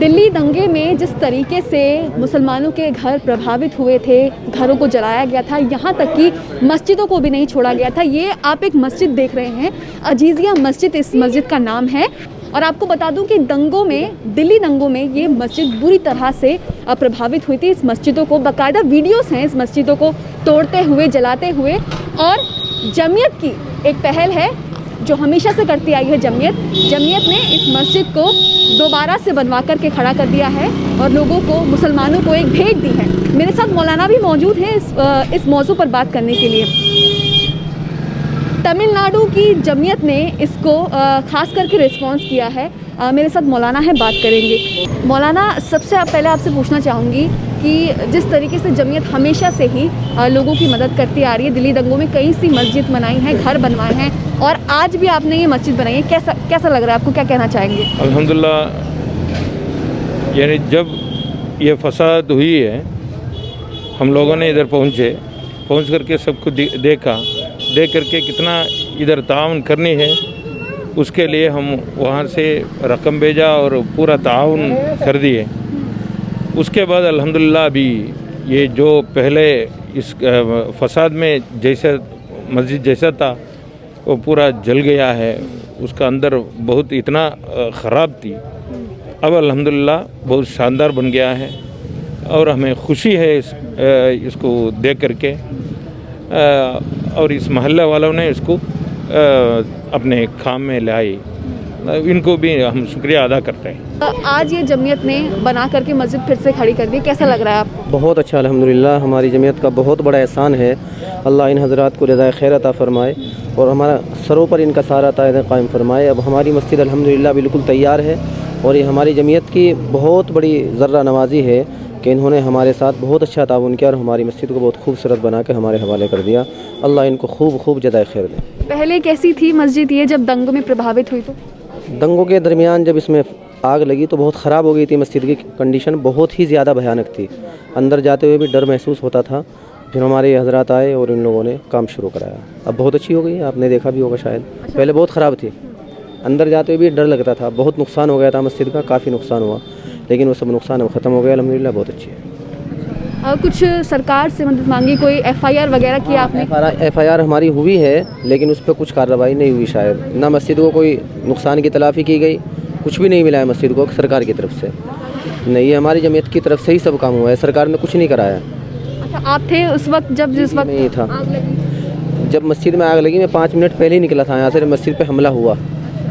दिल्ली दंगे में जिस तरीके से मुसलमानों के घर प्रभावित हुए थे, घरों को जलाया गया था, यहाँ तक कि मस्जिदों को भी नहीं छोड़ा गया था। ये आप एक मस्जिद देख रहे हैं, अजीज़िया मस्जिद इस मस्जिद का नाम है। और आपको बता दूं कि दंगों में, दिल्ली दंगों में ये मस्जिद बुरी तरह से प्रभावित हुई थी। इस मस्जिदों को बाकायदा वीडियोस हैं इस मस्जिदों को तोड़ते हुए, जलाते हुए। और जमीयत की एक पहल है जो हमेशा से करती आई है। जमीयत ने इस मस्जिद को दोबारा से बनवा करके खड़ा कर दिया है और लोगों को, मुसलमानों को एक भेंट दी है। मेरे साथ मौलाना भी मौजूद हैं इस मौजू पर बात करने के लिए। तमिलनाडु की जमीयत ने इसको खास करके रिस्पॉन्स किया है। मेरे साथ मौलाना है, बात करेंगे। मौलाना, सबसे पहले आपसे पूछना चाहूँगी कि जिस तरीके से जमीयत हमेशा से ही लोगों की मदद करती आ रही है, दिल्ली दंगों में कई सी मस्जिद बनाई हैं, घर बनवाए हैं, और आज भी आपने ये मस्जिद बनाई है, कैसा लग रहा है आपको, क्या कहना चाहेंगे? अल्हम्दुलिल्लाह, यानी जब ये फसाद हुई है, हम लोगों ने इधर पहुँच करके सबको देख करके कितना इधर ताउन करनी है, उसके लिए हम वहाँ से रकम भेजा और पूरा ताउन कर दिए। उसके बाद अल्हम्दुलिल्लाह अभी ये जो पहले इस फसाद में जैसे मस्जिद जैसा था वो पूरा जल गया है, उसका अंदर बहुत इतना ख़राब थी, अब अल्हम्दुलिल्लाह बहुत शानदार बन गया है और हमें खुशी है इसको देख करके। और इस मोहल्ले वालों ने इसको अपने काम में लाई, इनको भी हम शुक्रिया अदा करते हैं। आज ये जमीयत ने बना करके मस्जिद फिर से खड़ी कर दी, कैसा लग रहा है आपको? बहुत अच्छा, अल्हम्दुलिल्लाह। हमारी जमीयत का बहुत बड़ा एहसान है। अल्लाह इन हज़रात को रज़ाए खैर अता फ़रमाए और हमारा सरों पर इनका सारा तायद कायम फ़रमाए। अब हमारी मस्जिद अल्हम्दुलिल्लाह बिल्कुल तैयार है और ये हमारी जमीयत की बहुत बड़ी ज़र्रा नवाज़ी है कि इन्होंने हमारे साथ बहुत अच्छा ताउन किया और हमारी मस्जिद को बहुत खूबसूरत बना के हमारे हवाले कर दिया। अल्लाह इनको खूब जज़ाए खैर दे। पहले कैसी थी मस्जिद ये जब दंगों में प्रभावित हुई? तो दंगों के दरमियान जब इसमें आग लगी तो बहुत ख़राब हो गई थी मस्जिद की कंडीशन, बहुत ही ज़्यादा भयानक थी। अंदर जाते हुए भी डर महसूस होता था। फिर हमारे हज़रात आए और इन लोगों ने काम शुरू कराया। अब बहुत अच्छी हो गई है, आपने देखा भी होगा शायद। पहले बहुत ख़राब थी, अंदर जाते हुए भी डर लगता था, बहुत नुकसान हो गया था मस्जिद का, काफ़ी नुकसान हुआ, लेकिन वो सब नुकसान अब ख़त्म हो गया अल्हम्दुलिल्लाह, बहुत अच्छी है। कुछ सरकार से मदद मांगी, कोई FIR वगैरह किया आपने? FIR हमारी हुई है लेकिन उस पर कुछ कार्रवाई नहीं हुई शायद। ना मस्जिद को कोई नुकसान की तलाफ़ी की गई, कुछ भी नहीं मिला है मस्जिद को सरकार की तरफ से। नहीं, ये हमारी जमीयत की तरफ से ही सब काम हुआ है, सरकार ने कुछ नहीं कराया। अच्छा, आप थे उस वक्त जिस वक्त नहीं था? आग लगी? जब मस्जिद में आग लगी मैं 5 मिनट पहले ही निकला था यहाँ से। मस्जिद पे हमला हुआ,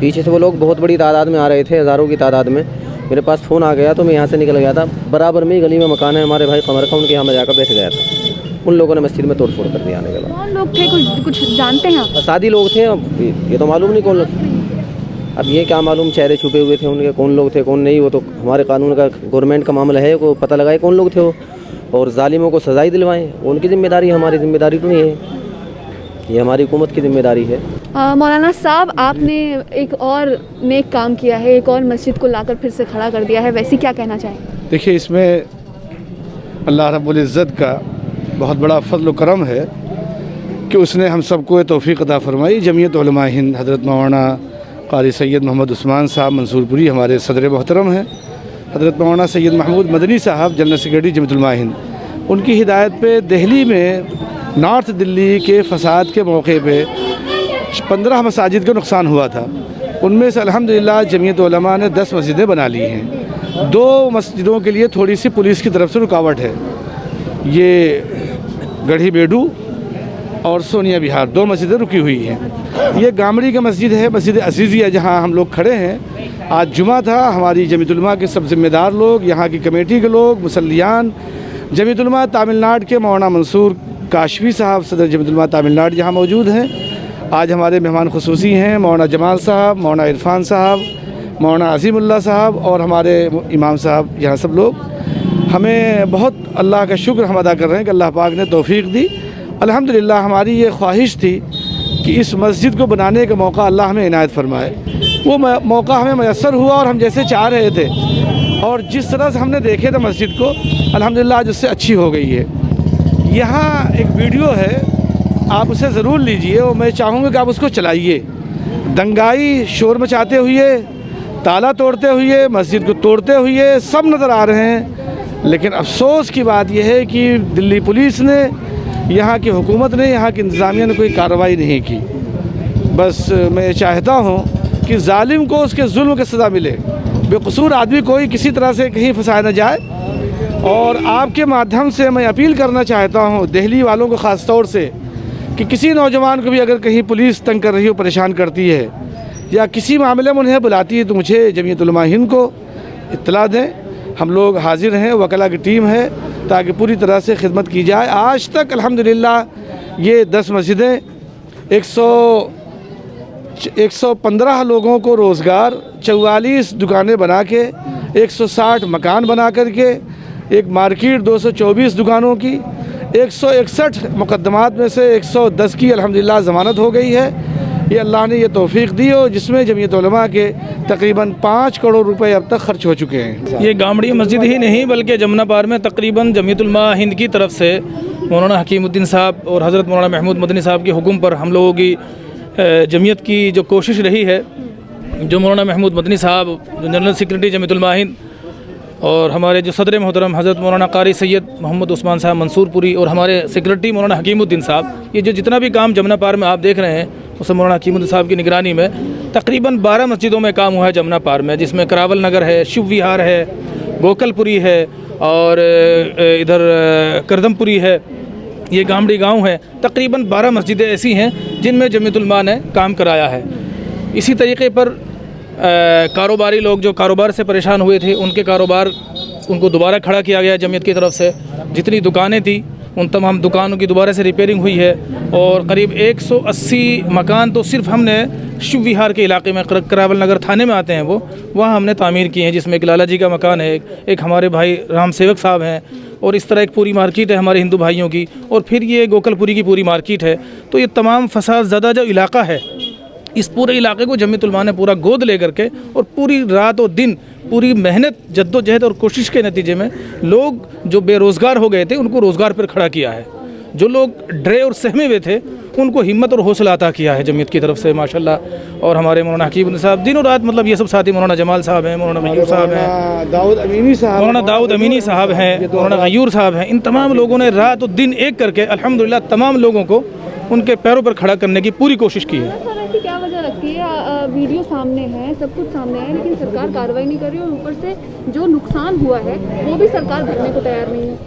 पीछे से वो लोग बहुत बड़ी तादाद में आ रहे थे, हज़ारों की तादाद में। मेरे पास फ़ोन आ गया तो मैं यहाँ से निकल गया था। बराबर में ही गली में मकान है हमारे भाई कमर का, उनके यहाँ मैं जाकर बैठ गया था। उन लोगों ने मस्जिद में तोड़ फोड़ कर दिया आने के बाद। कौन लोग थे, कुछ जानते हैं आप? सादी लोग थे, अब ये तो मालूम नहीं कौन लोग। अब ये क्या मालूम, चेहरे छुपे हुए थे उनके, कौन लोग थे कौन नहीं, वो तो हमारे कानून का, गवर्नमेंट का मामला है, को पता लगाए कौन लोग थे वो और जालिमों को सजाई दिलवाएं। उनकी जिम्मेदारी, हमारी जिम्मेदारी तो नहीं है, ये हमारी हुकूमत की जिम्मेदारी है। मौलाना साहब, आपने एक और नेक काम किया है, एक और मस्जिद को लाकर फिर से खड़ा कर दिया है, वैसे क्या कहना चाहेंगे? देखिए, इसमें अल्लाह रब्बुल इज़्ज़त का बहुत बड़ा फज़ल व करम है कि उसने हम सबको तौफ़ीक़ अता फ़रमाई। जमीयत उलमा हिंद हज़रत मौलाना क़ारी सैयद मोहम्मद उस्मान साहब मंसूरपुरी हमारे सदर मोहतरम हैं, हज़रत मौलाना सैयद महमूद मदनी साहब जनरल सेक्रेटरी जमीयत उलमा हिंद, उनकी हिदायत पे दिल्ली में नॉर्थ दिल्ली के फसाद के मौके पे 15 मसाजिद का नुकसान हुआ था। उनमें से अल्हम्दुलिल्लाह जमीयत उलमा ने 10 मस्जिदें बना ली हैं। 2 मस्जिदों के लिए थोड़ी सी पुलिस की तरफ से रुकावट है, ये गढ़ी बेडू और सोनिया विहार, 2 मस्जिदें रुकी हुई हैं। ये गामड़ी की मस्जिद है, मस्जिद अज़ीज़िया, जहाँ हम लोग खड़े हैं। आज जुमा था, हमारी जमीयत उलमा के सब ज़िम्मेदार लोग, यहाँ की कमेटी के लोग, मुसल्लियान, जमीयत उलमा तमिलनाडु के मौलाना मंसूर काशवी साहब सदर जमीयत उलमा तमिलनाडु यहाँ मौजूद हैं। आज हमारे मेहमान खुसूसी हैं मौलाना जमाल साहब, मौलाना इरफान साहब, मौलाना अज़ीमुल्लाह साहब और हमारे इमाम साहब, यहाँ सब लोग। हमें बहुत अल्लाह का शुक्र हम अदा कर रहे हैं कि अल्लाह पाक ने तौफ़ीक़ दी। अल्हम्दुलिल्लाह, हमारी ये ख्वाहिश थी कि इस मस्जिद को बनाने का मौका अल्लाह हमें इनायत फ़रमाए। वो मौका हमें मैसर हुआ और हम जैसे चाह रहे थे और जिस तरह से हमने देखे थे मस्जिद को, अल्हम्दुलिल्लाह आज उससे अच्छी हो गई है। यहाँ एक वीडियो है, आप उसे ज़रूर लीजिए और मैं चाहूँगा कि आप उसको चलाइए। दंगाई शोर मचाते हुए ताला तोड़ते हुए, मस्जिद को तोड़ते हुए सब नज़र आ रहे हैं। लेकिन अफसोस की बात यह है कि दिल्ली पुलिस ने, यहाँ की हुकूमत ने, यहाँ की इंतज़ामिया ने कोई कार्रवाई नहीं की। बस मैं चाहता हूँ कि जालिम को उसके जुल्म की सज़ा मिले, बेकसूर आदमी कोई किसी तरह से कहीं फंसाया न जाए। और आपके माध्यम से मैं अपील करना चाहता हूँ दिल्ली वालों को ख़ास तौर से कि किसी नौजवान को भी अगर कहीं पुलिस तंग कर रही हो, परेशान करती है या किसी मामले में उन्हें बुलाती है तो मुझे जमीयत उलमा हिंद को इत्तला दें। हम लोग हाजिर हैं, वकला की टीम है, ताकि पूरी तरह से खिदमत की जाए। आज तक अल्हम्दुलिल्लाह ये 10 मस्जिदें 115 लोगों को रोज़गार, 44 दुकानें बना के, 160 मकान बना करके, एक मार्केट 224 दुकानों की, 161 मुकदमात में से 110 की अल्हम्दुलिल्लाह ज़मानत हो गई है। ये अल्लाह ने ये तौफीक दी हो, जिसमें जमीयत उलमा के तकरीबन 5 करोड़ रुपए अब तक खर्च हो चुके हैं। ये गामड़ी मस्जिद ही नहीं बल्कि जमुनापार में तकरीबन जमीयत उलमा हिंद की तरफ से मौलाना हकीमुद्दीन साहब और हज़रत मौलाना महमूद मदनी साहब के हुक्म पर हम लोगों की जमीयत की जो कोशिश रही है, जो मौलाना महमूद मदनी साहब जो जनरल सेक्रेटरी जमीयत उलमा हिंद और हमारे जो सदर मोहतरम हज़रत मौलाना कारी सैयद मोहम्मद उस्मान साहब मंसूरपुरी और हमारे सेक्रेटरी मौलाना हकीमुद्दीन साहब, ये जो जितना भी काम जमुना पार में आप देख रहे हैं उसे मौलाना हकीमुद्दीन साहब की निगरानी में तकरीबन 12 मस्जिदों में काम हुआ है जमुना पार में, जिसमें करावल नगर है, शिव विहार है, गोकलपुरी है और इधर करदमपुरी है, ये गामड़ी गांव है। तकरीबन 12 मस्जिदें ऐसी हैं जिनमें जमीयत उलमा ने काम कराया है। इसी तरीके पर कारोबारी लोग जो कारोबार से परेशान हुए थे, उनके कारोबार उनको दोबारा खड़ा किया गया जमीयत की तरफ से। जितनी दुकानें थी उन तमाम दुकानों की दोबारा से रिपेयरिंग हुई है और करीब 180 मकान तो सिर्फ हमने शिव विहार के इलाके में, करावल नगर थाने में आते हैं वो, वहाँ हमने तामीर किए हैं, जिसमें एक लाला जी का मकान है, एक हमारे भाई राम सेवक साहब हैं और इस तरह एक पूरी मार्केट है हमारे हिंदू भाइयों की, और फिर ये गोकलपुरी की पूरी मार्केट है। तो ये तमाम फसाद ज़दा जो इलाका है, इस पूरे इलाके को जमीयत उलमा ने पूरा गोद ले करके और पूरी रात और दिन पूरी मेहनत, जद्दोजहद और कोशिश के नतीजे में लोग जो बेरोज़गार हो गए थे उनको रोज़गार पर खड़ा किया है। जो लोग डरे और सहमे हुए थे उनको हिम्मत और हौसला अता किया है जमीयत की तरफ से माशाल्लाह। और हमारे मौलाना हकीम साहब दिनों रात, मतलब ये सब साथी, मौलाना जमाल साहब हैं, मौलाना गयूर साहब हैं, मौलाना दाऊद अमीनी साहब हैं, मौलाना गयूर साहब हैं, इन तमाम लोगों ने रात और दिन एक करके अल्हम्दुलिल्लाह तमाम लोगों को उनके पैरों पर खड़ा करने की पूरी कोशिश की है। ऐसी क्या वजह लगती है? वीडियो सामने है, सब कुछ सामने है, लेकिन सरकार कार्रवाई नहीं कर रही और ऊपर से जो नुकसान हुआ है वो भी सरकार भरने को तैयार नहीं है।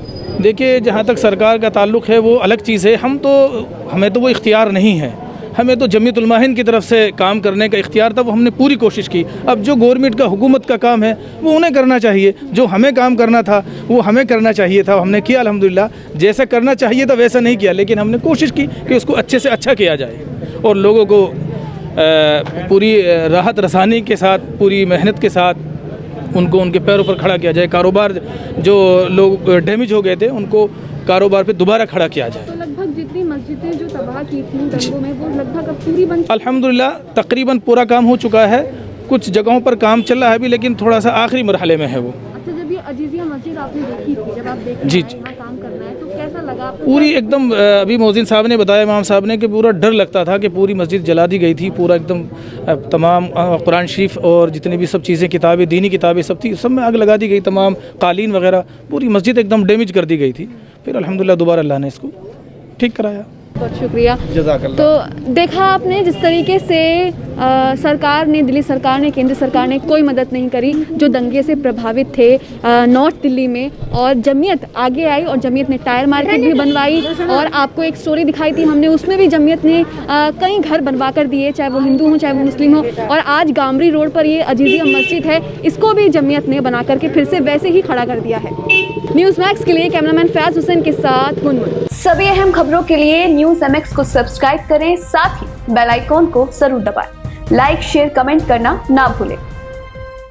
देखिए, जहाँ तक सरकार का ताल्लुक़ है वो अलग चीज़ है। हमें तो वो इख्तियार नहीं है, हमें तो जमीयत उलमा हिंद की तरफ से काम करने का इख्तियार था, वो हमने पूरी कोशिश की। अब जो गवर्नमेंट का, हुकूमत का काम है वो उन्हें करना चाहिए, जो हमें काम करना था वो हमें करना चाहिए था, हमने किया अल्हम्दुलिल्लाह। जैसा करना चाहिए था वैसा नहीं किया, लेकिन हमने कोशिश की कि उसको अच्छे से अच्छा किया जाए और लोगों को पूरी राहत रसानी के साथ, पूरी मेहनत के साथ उनको उनके पैरों पर खड़ा किया जाए। कारोबार जो लोग डैमेज हो गए थे उनको कारोबार पे दोबारा खड़ा किया जाए। तो लगभग जितनी मस्जिदें जो तबाह की थी दंगों में वो लगभग अब पूरी बन, अल्हम्दुलिल्लाह तकरीबन पूरा काम हो चुका है। कुछ जगहों पर काम चल रहा है अभी, लेकिन थोड़ा सा आखिरी मरहले में है वो। अच्छा, जब ये अजीजिया मस्जिद आपने देखी थी, जब आप देख जी यहाँ काम करना है, तो कैसा लगा आपको? पूरी एकदम, अभी मोहसिन साहब ने बताया, इमाम साहब ने, कि पूरा डर लगता था कि पूरी मस्जिद जला दी गई थी। पूरा एकदम तमाम कुरान शरीफ और जितनी भी सब चीज़ें, किताबें, दीनी किताबें सब थी, सब में आग लगा दी गई। तमाम कालीन वगैरह, पूरी मस्जिद एकदम डैमेज कर दी गई थी। फिर अल्हम्दुलिल्लाह दोबारा अल्लाह ने इसको ठीक कराया। बहुत शुक्रिया। जज़ाकल्लाह। तो देखा आपने जिस तरीके से सरकार ने, दिल्ली सरकार ने, केंद्र सरकार ने कोई मदद नहीं करी जो दंगे से प्रभावित थे नॉर्थ दिल्ली में, और जमीयत आगे आई और जमीयत ने टायर मार्केट भी बनवाई। और आपको एक स्टोरी दिखाई थी हमने, उसमें भी जमीयत ने कई घर बनवा कर दिए, चाहे वो हिंदू हों चाहे वो मुस्लिम हो। और आज गामड़ी रोड पर ये अजीजिया मस्जिद है, इसको भी जमीयत ने बना करके फिर से वैसे ही खड़ा कर दिया है। न्यूज़ मैक्स के लिए कैमरामैन फैज हुसैन के साथ मुनमुन। सभी अहम खबरों के लिए न्यूज़ MX को सब्सक्राइब करें, साथ ही बेल आइकॉन को जरूर दबाएं। लाइक, शेयर, कमेंट करना ना भूलें।